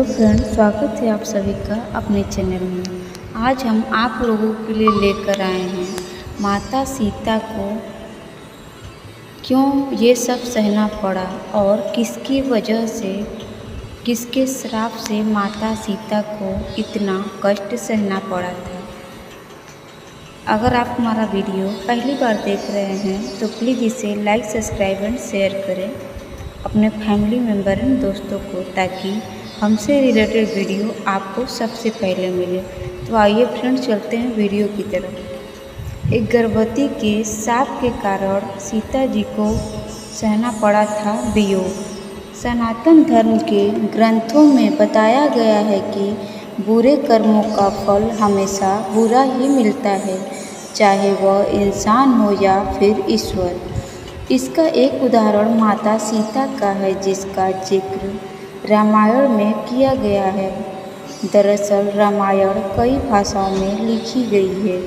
Hello friend, स्वागत है आप सभी का अपने चैनल में। आज हम आप लोगों के लिए लेकर आए हैं माता सीता को क्यों ये सब सहना पड़ा और किसकी वजह से, किसके श्राप से माता सीता को इतना कष्ट सहना पड़ा था। अगर आप हमारा वीडियो पहली बार देख रहे हैं तो प्लीज़ इसे लाइक, सब्सक्राइब एंड शेयर करें अपने फैमिली मेम्बर एंड दोस्तों को, ताकि हमसे रिलेटेड वीडियो आपको सबसे पहले मिले। तो आइए फ्रेंड, चलते हैं वीडियो की तरफ। एक गर्भवती के श्राप के कारण सीता जी को सहना पड़ा था वियोग। सनातन धर्म के ग्रंथों में बताया गया है कि बुरे कर्मों का फल हमेशा बुरा ही मिलता है, चाहे वह इंसान हो या फिर ईश्वर। इसका एक उदाहरण माता सीता का है, जिसका जिक्र रामायण में किया गया है। दरअसल रामायण कई भाषाओं में लिखी गई है।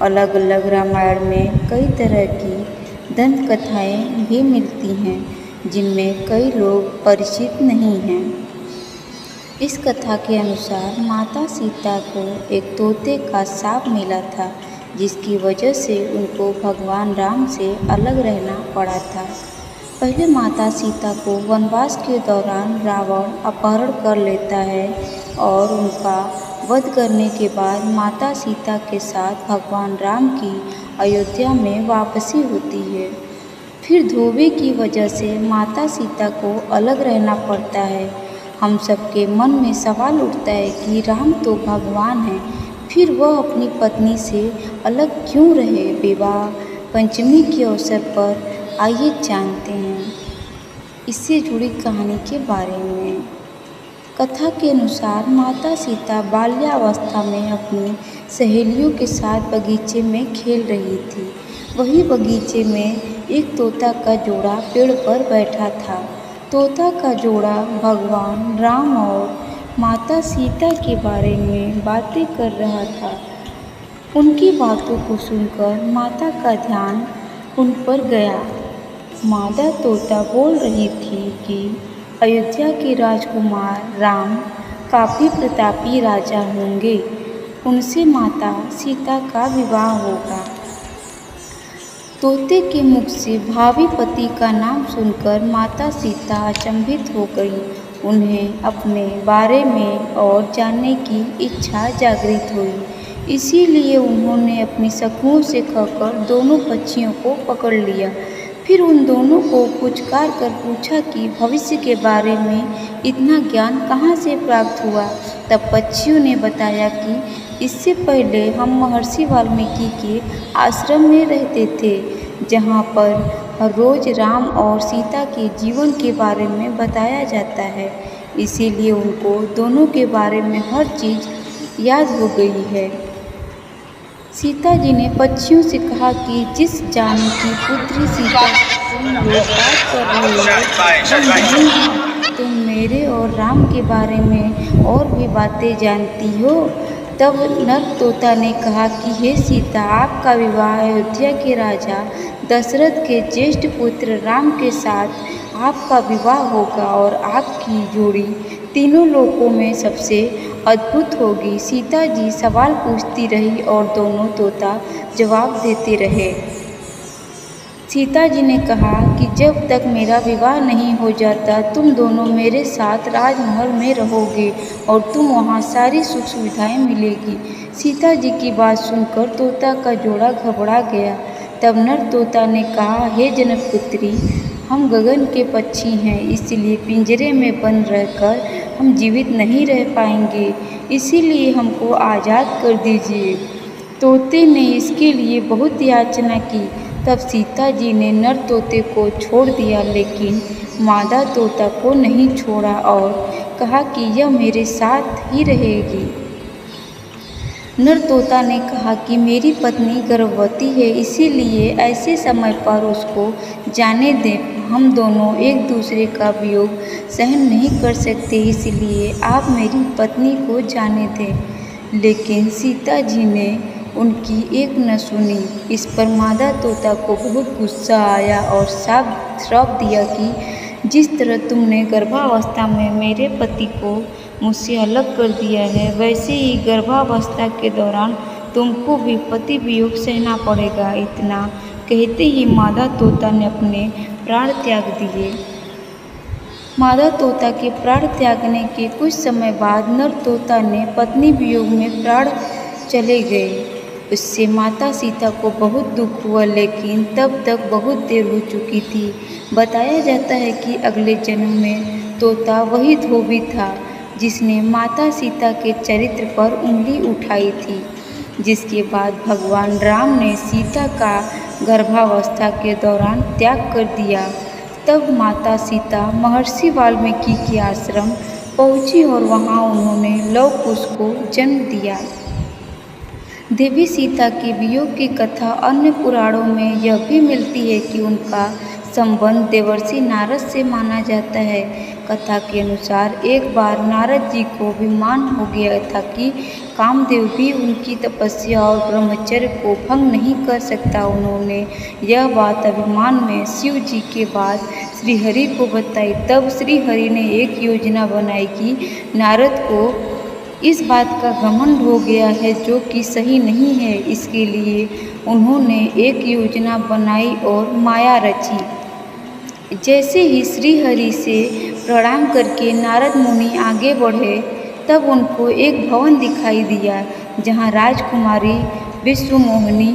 अलग अलग रामायण में कई तरह की दंत कथाएँ भी मिलती हैं, जिनमें कई लोग परिचित नहीं हैं। इस कथा के अनुसार माता सीता को एक तोते का शाप मिला था, जिसकी वजह से उनको भगवान राम से अलग रहना पड़ा था। पहले माता सीता को वनवास के दौरान रावण अपहरण कर लेता है और उनका वध करने के बाद माता सीता के साथ भगवान राम की अयोध्या में वापसी होती है। फिर धोबी की वजह से माता सीता को अलग रहना पड़ता है। हम सबके मन में सवाल उठता है कि राम तो भगवान हैं, फिर वह अपनी पत्नी से अलग क्यों रहे। विवाह पंचमी के अवसर पर आइए जानते हैं इससे जुड़ी कहानी के बारे में। कथा के अनुसार माता सीता बाल्यावस्था में अपनी सहेलियों के साथ बगीचे में खेल रही थी। वही बगीचे में एक तोता का जोड़ा पेड़ पर बैठा था। तोता का जोड़ा भगवान राम और माता सीता के बारे में बातें कर रहा था। उनकी बातों को सुनकर माता का ध्यान उन पर गया। मादा तोता बोल रही थी कि अयोध्या के राजकुमार राम काफ़ी प्रतापी राजा होंगे, उनसे माता सीता का विवाह होगा। तोते के मुख से भावी पति का नाम सुनकर माता सीता अचंभित हो गई। उन्हें अपने बारे में और जानने की इच्छा जागृत हुई। इसीलिए उन्होंने अपनी सखुओं से कहकर दोनों पक्षियों को पकड़ लिया। फिर उन दोनों को पुचकार कर पूछा कि भविष्य के बारे में इतना ज्ञान कहाँ से प्राप्त हुआ। तब पक्षियों ने बताया कि इससे पहले हम महर्षि वाल्मीकि के आश्रम में रहते थे, जहाँ पर हर रोज राम और सीता के जीवन के बारे में बताया जाता है। इसीलिए उनको दोनों के बारे में हर चीज़ याद हो गई है। सीता जी ने पक्षियों से कहा कि जिस जानकी पुत्री सीता तुम लोग बात कर रहे हो, वो नहीं है। तुम मेरे और राम के बारे में और भी बातें जानती हो। तब नर तोता ने कहा कि हे सीता, आपका विवाह अयोध्या के राजा दशरथ के ज्येष्ठ पुत्र राम के साथ आपका विवाह होगा और आपकी जोड़ी तीनों लोकों में सबसे अद्भुत होगी। सीता जी सवाल पूछती रही और दोनों तोता जवाब देते रहे। सीता जी ने कहा कि जब तक मेरा विवाह नहीं हो जाता, तुम दोनों मेरे साथ राजमहल में रहोगे और तुम वहाँ सारी सुख सुविधाएं मिलेगी। सीता जी की बात सुनकर तोता का जोड़ा घबरा गया। तब नर तोता ने कहा, हे जनकपुत्री, हम गगन के पक्षी हैं, इसलिए पिंजरे में बंद रहकर हम जीवित नहीं रह पाएंगे, इसीलिए हमको आज़ाद कर दीजिए। तोते ने इसके लिए बहुत याचना की। तब सीता जी ने नर तोते को छोड़ दिया, लेकिन मादा तोता को नहीं छोड़ा और कहा कि यह मेरे साथ ही रहेगी। नर तोता ने कहा कि मेरी पत्नी गर्भवती है, इसीलिए ऐसे समय पर उसको जाने दें। हम दोनों एक दूसरे का वियोग सहन नहीं कर सकते, इसलिए आप मेरी पत्नी को जाने दें। लेकिन सीता जी ने उनकी एक न सुनी। इस पर मादा तोता को बहुत गुस्सा आया और श्राप दिया कि जिस तरह तुमने गर्भावस्था में मेरे पति को मुझसे अलग कर दिया है, वैसे ही गर्भावस्था के दौरान तुमको भी पति वियोग सहना पड़ेगा। इतना कहते ही मादा तोता ने अपने प्राण त्याग दिए। मादा तोता के प्राण त्यागने के कुछ समय बाद नर तोता ने पत्नी वियोग में प्राण चले गए। उससे माता सीता को बहुत दुख हुआ, लेकिन तब तक बहुत देर हो चुकी थी। बताया जाता है कि अगले जन्म में तोता वही धोबी था जिसने माता सीता के चरित्र पर उंगली उठाई थी। जिसके बाद भगवान राम ने सीता का गर्भावस्था के दौरान त्याग कर दिया। तब माता सीता महर्षि वाल्मीकि के आश्रम पहुँची और वहाँ उन्होंने लव कुश को जन्म दिया। देवी सीता के वियोग की कथा अन्य पुराणों में यह भी मिलती है कि उनका संबंध देवर्षि नारद से माना जाता है। कथा के अनुसार एक बार नारद जी को अभिमान हो गया था कि कामदेव भी उनकी तपस्या और ब्रह्मचर्य को भंग नहीं कर सकता। उन्होंने यह बात अभिमान में शिव जी के बाद श्रीहरि को बताई। तब श्रीहरि ने एक योजना बनाई कि नारद को इस बात का घमंड हो गया है जो कि सही नहीं है। इसके लिए उन्होंने एक योजना बनाई और माया रची। जैसे ही श्रीहरि से प्रणाम करके नारद मुनि आगे बढ़े, तब उनको एक भवन दिखाई दिया जहाँ राजकुमारी विश्वमोहिनी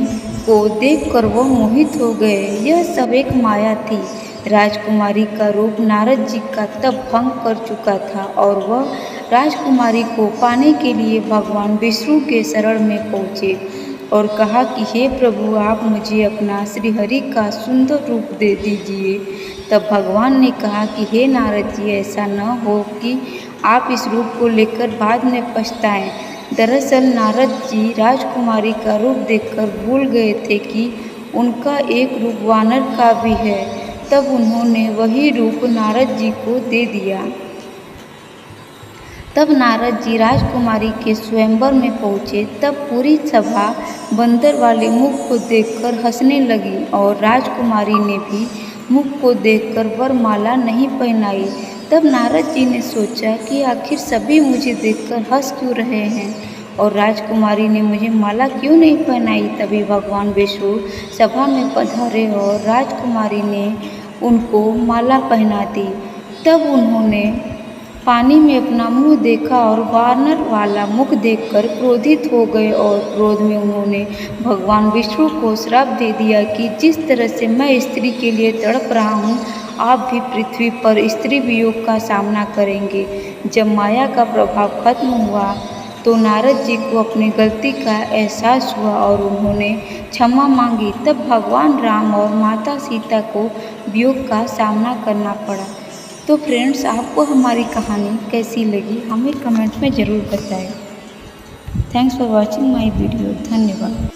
को देखकर वह मोहित हो गए। यह सब एक माया थी। राजकुमारी का रूप नारद जी का तप भंग कर चुका था और वह राजकुमारी को पाने के लिए भगवान विष्णु के शरण में पहुँचे और कहा कि हे प्रभु, आप मुझे अपना श्रीहरि का सुंदर रूप दे दीजिए। तब भगवान ने कहा कि हे नारद जी, ऐसा न हो कि आप इस रूप को लेकर बाद में पछताएं। दरअसल नारद जी राजकुमारी का रूप देखकर भूल गए थे कि उनका एक रूप वानर का भी है। तब उन्होंने वही रूप नारद जी को दे दिया। तब नारद जी राजकुमारी के स्वयंवर में पहुँचे। तब पूरी सभा बंदर वाले मुख को देखकर हंसने लगी और राजकुमारी ने भी मुख को देखकर वरमाला नहीं पहनाई। तब नारद जी ने सोचा कि आखिर सभी मुझे देखकर हंस क्यों रहे हैं और राजकुमारी ने मुझे माला क्यों नहीं पहनाई। तभी भगवान विष्णु सभा में पधारे और राजकुमारी ने उनको माला पहना दी। तब उन्होंने पानी में अपना मुंह देखा और वानर वाला मुख देखकर क्रोधित हो गए और क्रोध में उन्होंने भगवान विष्णु को श्राप दे दिया कि जिस तरह से मैं स्त्री के लिए तड़प रहा हूँ, आप भी पृथ्वी पर स्त्री वियोग का सामना करेंगे। जब माया का प्रभाव खत्म हुआ तो नारद जी को अपनी गलती का एहसास हुआ और उन्होंने क्षमा मांगी। तब भगवान राम और माता सीता को वियोग का सामना करना पड़ा। तो फ्रेंड्स, आपको हमारी कहानी कैसी लगी हमें कमेंट में ज़रूर बताएं। Thanks for watching my video. धन्यवाद।